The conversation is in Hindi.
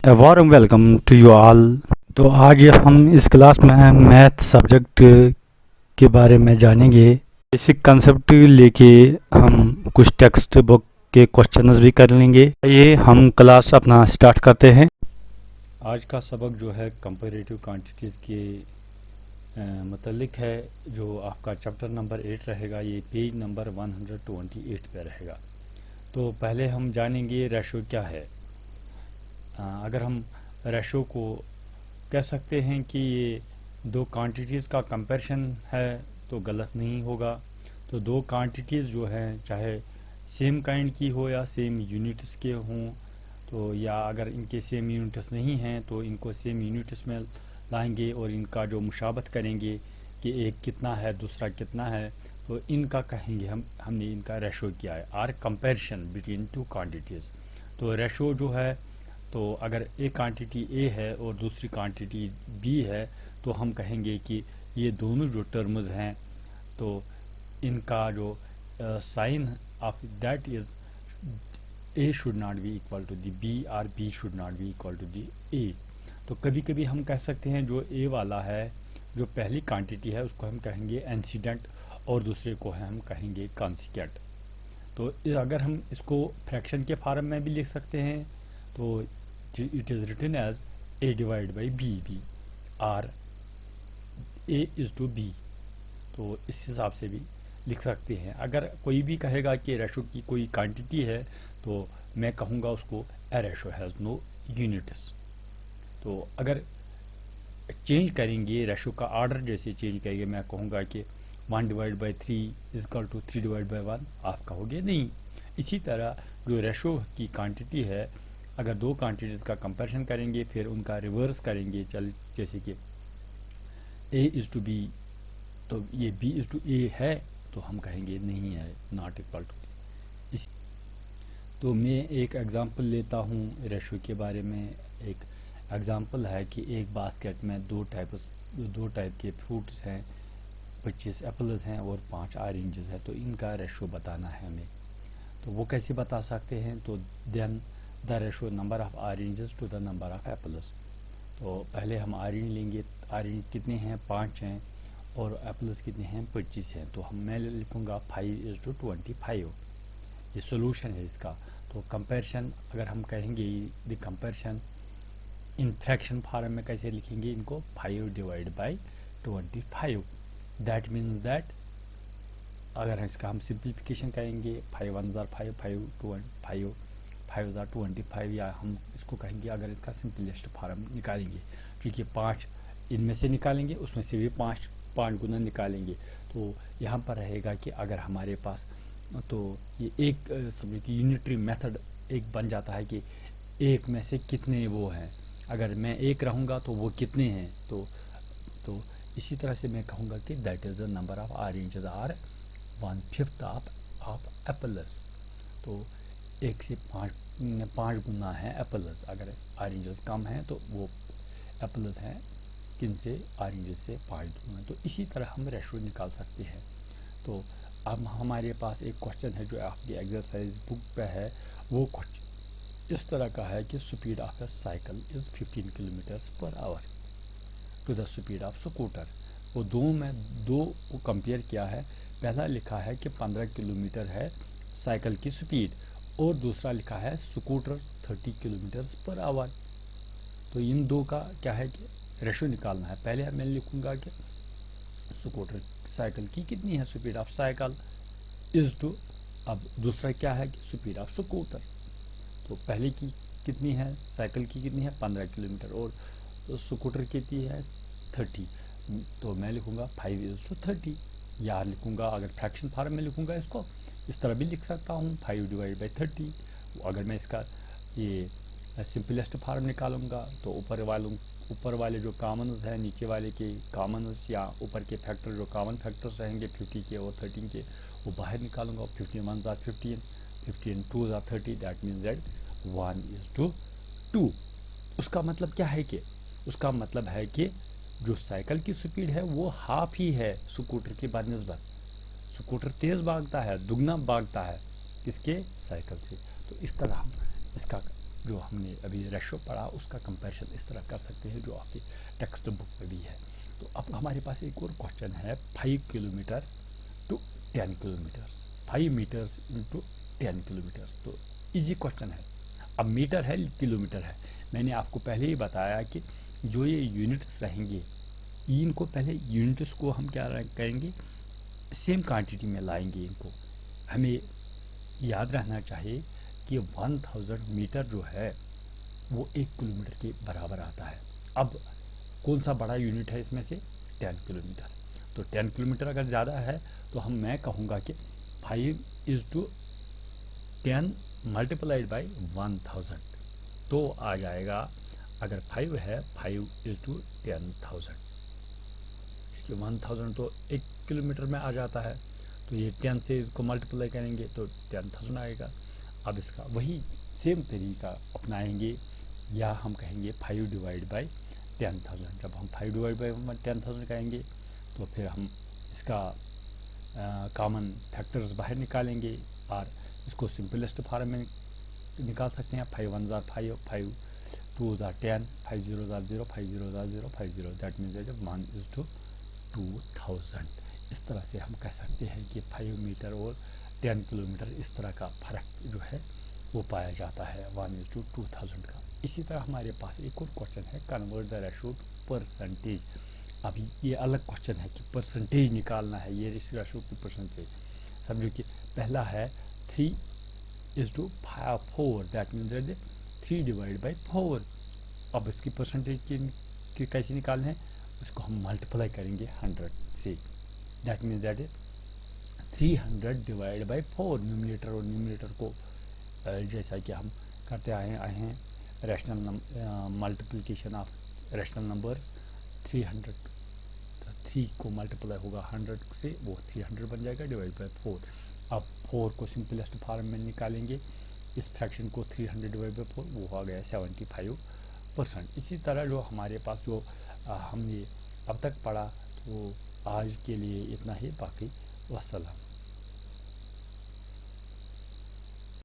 A warm welcome to you all। तो आज हम इस क्लास में मैथ सब्जेक्ट के बारे में जानेंगे। बेसिक कंसेप्ट लेके हम कुछ टेक्स्ट बुक के क्वेश्चंस भी कर लेंगे। ये हम क्लास अपना स्टार्ट करते हैं। आज का सबक जो है कंपैरेटिव क्वांटिटीज़ के मतलब है, जो आपका चैप्टर नंबर 8 रहेगा। ये पेज नंबर 128 पे रहेगा। तो पहले हम जानेंगे रेशो क्या है। अगर हम रेशो को कह सकते हैं कि ये दो क्वांटिटीज़ का कंपैरिजन है तो गलत नहीं होगा। तो दो क्वांटिटीज़ जो हैं, चाहे सेम काइंड की हो या सेम यूनिट्स के हों, तो या अगर इनके सेम यूनिट्स नहीं हैं तो इनको सेम यूनिट्स में लाएंगे और इनका जो मुशाबत करेंगे कि एक कितना है दूसरा कितना है, तो इनका कहेंगे हमने इनका रेशो किया है, or comparison between two quantities. तो रेशो जो है, तो अगर एक क्वांटिटी ए है और दूसरी क्वांटिटी बी है तो हम कहेंगे कि ये दोनों जो टर्म्स हैं तो इनका जो sign of that is A should not be equal to the B और B should not be equal to the A. तो कभी कभी हम कह सकते हैं जो ए वाला है, जो पहली क्वांटिटी है, उसको हम कहेंगे इंसिडेंट और दूसरे को हम कहेंगे कॉन्सिक्वेंट। तो अगर हम इसको फ्रैक्शन के फॉर्म में भी लिख सकते हैं तो it is written as a divide by b or a is to b. तो इस हिसाब से भी लिख सकते हैं। अगर कोई भी कहेगा कि रेशो की कोई क्वांटिटी है तो मैं कहूँगा उसको ए रेशो हैज़ नो यूनिट्स। तो अगर चेंज करेंगे रेशो का ऑर्डर, जैसे चेंज करेंगे, मैं कहूँगा कि 1 divide by 3 is equal to 3 divide by 1, आप कहोगे नहीं। इसी तरह जो रेशो की क्वांटिटी है, अगर दो क्वांटिटीज़ का कंपैरिजन करेंगे फिर उनका रिवर्स करेंगे, जैसे कि ए इज़ टू बी, तो ये बी इज़ टू ए है तो हम कहेंगे नहीं है, नॉट इक्वल टू इस। तो मैं एक एग्ज़ाम्पल लेता हूँ रेशो के बारे में। एक एग्ज़ाम्पल है कि एक बास्केट में दो टाइप के फ्रूट्स हैं, 25 एप्पल्स हैं और 5 ऑरेंजेस हैं। तो इनका रेशो बताना है हमें। तो वो कैसे बता सकते हैं? तो then the ratio number of oranges to the number of apples. तो पहले हम ऑरेंज लेंगे। ऑरेंज कितने हैं? 5 हैं। और एप्पल्स कितने हैं? 25 हैं। तो मैं लिखूँगा 5:25। ये सोल्यूशन है इसका। तो कंपैरिजन अगर हम कहेंगे the comparison in fraction form में कैसे लिखेंगे इनको? 5 divide by 25। That means that अगर इसका हम सिंप्लीफिकेशन करेंगे 5 1 ज़ार 5, 5 2 5, 5 ज़ार 25, या हम इसको कहेंगे अगर इसका सिंपलेस्ट फार्म निकालेंगे, क्योंकि 5 इनमें से निकालेंगे उसमें से भी 5 गुना निकालेंगे। तो यहाँ पर रहेगा कि अगर हमारे पास, तो ये एक समझिए कि यूनिटरी मेथड एक बन जाता है कि एक में से कितने वो हैं। अगर मैं एक रहूँगा तो वो कितने हैं। तो इसी तरह से मैं कहूँगा कि that is the number of oranges are 1/5 of apples. तो एक से 5 गुना है एप्पल्स। अगर ऑरेंजेस कम हैं तो वो एप्पल्स हैं किन से? ऑरेंजेस से 5 गुना। तो इसी तरह हम रेशो निकाल सकते हैं। तो अब हमारे पास एक क्वेश्चन है जो आपकी एक्सरसाइज बुक पे है। वो क्वेश्चन इस तरह का है कि speed of a cycle is 15 kilometres per hour to the speed of scooter. वो दो को कंपेयर किया है। पहला लिखा है कि 15 किलोमीटर है साइकिल की स्पीड, और दूसरा लिखा है स्कूटर 30 किलोमीटर्स पर आवर। तो इन दो का क्या है कि रेशो निकालना है। पहले मैं लिखूँगा कि स्कूटर साइकिल की कितनी है speed of cycle is to, अब दूसरा क्या है कि स्पीड ऑफ स्कूटर। तो पहले की कितनी है? साइकिल की कितनी है? 15 किलोमीटर, और स्कूटर कितनी है? 30। तो मैं लिखूँगा 5:30, या लिखूँगा अगर फ्रैक्शन फॉर्म में लिखूँगा इसको इस तरह भी लिख सकता हूँ 5 डिवाइड बाई 30। अगर मैं इसका ये सिंपलेस्ट फॉर्म निकालूंगा तो ऊपर वाले जो कॉमन्स हैं नीचे वाले के कॉमन्स, या ऊपर के फैक्टर जो कॉमन फैक्टर्स रहेंगे 50 के और 13 के, वो बाहर निकालूंगा। 15 1 ज़ार 15, 15 2 ज़ार 30, दैट मीन्स दैट 1:2। उसका मतलब क्या है कि उसका मतलब है कि जो साइकिल की स्पीड है वो हाफ ही है स्कूटर की बनिस्बत। स्कूटर तेज़ भागता है, दुगना भागता है किसके? साइकिल से। तो इस तरह हम इसका जो हमने अभी रेशो पढ़ा उसका कंपैरिजन इस तरह कर सकते हैं जो आपकी टेक्स्ट बुक में भी है। तो अब हमारे पास एक और क्वेश्चन है 5 kilometre to 10 kilometres, 5 metres into 10 kilometres. तो इजी क्वेश्चन है। अब मीटर है किलोमीटर है, मैंने आपको पहले ही बताया कि जो ये यूनिट्स रहेंगे इनको पहले यूनिट्स को हम क्या करेंगे, सेम क्वांटिटी में लाएंगे इनको। हमें याद रहना चाहिए कि 1000 मीटर जो है वो 1 किलोमीटर के बराबर आता है। अब कौन सा बड़ा यूनिट है इसमें से, 10 किलोमीटर। तो 10 किलोमीटर अगर ज़्यादा है तो मैं कहूँगा कि 5:10 मल्टीप्लाइड बाई 1000 तो आ जाएगा, अगर 5 है 5:10,000, क्योंकि 1000 तो 1 किलोमीटर में आ जाता है, तो ये 10 से इसको मल्टीप्लाई करेंगे तो 10,000 आएगा। अब इसका वही सेम तरीका अपनाएंगे, या हम कहेंगे 5 डिवाइड बाई 10,000। जब हम 5 डिवाइड बाई 10,000 कहेंगे तो फिर हम इसका कॉमन फैक्टर्स बाहर निकालेंगे और इसको सिंपलेस्ट फार्म में निकाल सकते हैं। 5 1 ज़ार 5, 5 2 ज़ार 10, 5 0 ज़ार 0, 5 0 ज़ार 0, 5 0, दैट मीन्स 1:2000। इस तरह से हम कह सकते हैं कि 5 मीटर और 10 किलोमीटर इस तरह का फ़र्क जो है वो पाया जाता है 1:2000 का। इसी तरह हमारे पास एक और क्वेश्चन है, convert the ratio two percentage. अभी ये अलग क्वेश्चन है कि परसेंटेज निकालना है, ये इस रेशो की परसेंटेज। समझो कि पहला है 3:4, दैट मीन्स 3 डिवाइड बाई 4। अब इसकी परसेंटेज की कैसे निकालना है, उसको हम मल्टीप्लाई करेंगे 100 से, that means 300 divide by 4। Numerator और न्यूमरेटर को जैसा कि हम करते आए हैं rational multiplication of rational numbers, 300 3 को मल्टीप्लाई होगा 100 से, वो 300 बन जाएगा डिवाइड बाई 4। अब 4 को सिंपलेस्ट फॉर्म में निकालेंगे, इस फ्रैक्शन को 300 डिवाइड बाई 4, वो आ गया 75%। इसी तरह जो हमारे पास जो हमने अब तक पढ़ा, तो आज के लिए इतना ही, बाकी वस्सलाम।